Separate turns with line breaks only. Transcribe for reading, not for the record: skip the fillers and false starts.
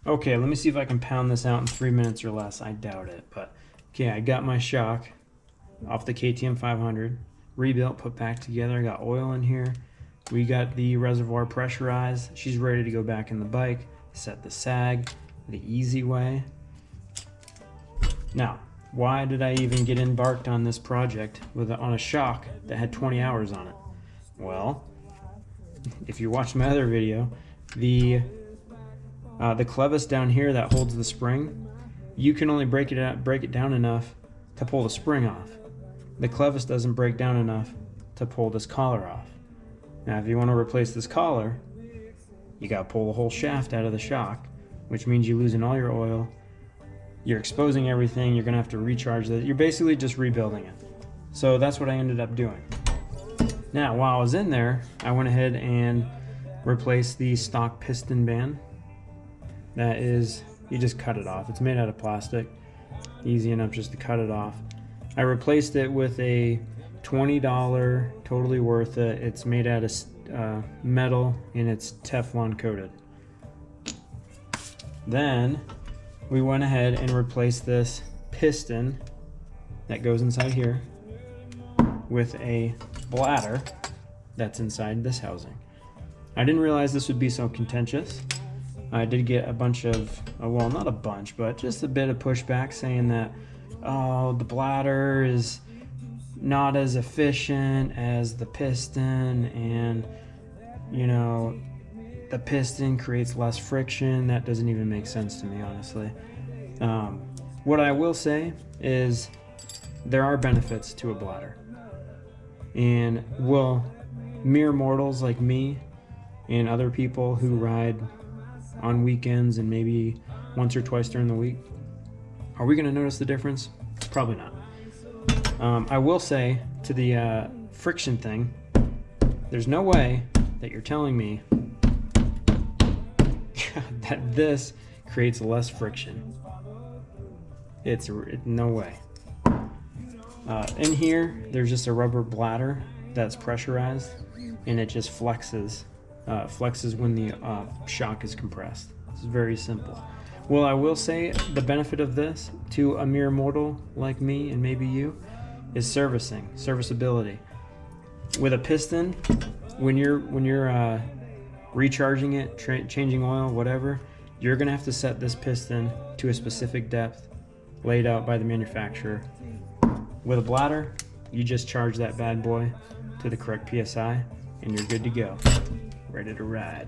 Okay, let me see if I can pound this out in 3 minutes or less. I doubt it, but okay, I got my shock off the KTM500, rebuilt, put back together. I got oil in here. We got the reservoir pressurized. She's ready to go back in the bike. Set the sag the easy way. Now, why did I even get embarked on this project on a shock that had 20 hours on it? Well, if you watched my other video, the clevis down here that holds the spring, you can only break it down enough to pull the spring off. The clevis doesn't break down enough to pull this collar off. Now, if you want to replace this collar, you got to pull the whole shaft out of the shock, which means you're losing all your oil. You're exposing everything. You're going to have to recharge that. You're basically just rebuilding it. So that's what I ended up doing. Now, while I was in there, I went ahead and replaced the stock piston band. That is, you just cut it off. It's made out of plastic. Easy enough just to cut it off. I replaced it with a $20, totally worth it. It's made out of metal and it's Teflon coated. Then we went ahead and replaced this piston that goes inside here with a bladder that's inside this housing. I didn't realize this would be so contentious. I did get a bunch of, well, not a bunch, but just a bit of pushback saying that, oh, the bladder is not as efficient as the piston, and, you know, the piston creates less friction. That doesn't even make sense to me, honestly. What I will say is there are benefits to a bladder. And will mere mortals like me and other people who ride on weekends and maybe once or twice during the week, are we going to notice the difference? Probably not. I will say to the friction thing, there's no way that you're telling me that this creates less friction. It's no way. In here, there's just a rubber bladder that's pressurized, and it just flexes. Flexes when the shock is compressed. It's very simple. Well, I will say the benefit of this to a mere mortal like me and maybe you is serviceability. With a piston, when you're recharging it, changing oil, whatever, you're gonna have to set this piston to a specific depth laid out by the manufacturer. With a bladder, you just charge that bad boy to the correct PSI and you're good to go. Ready to ride.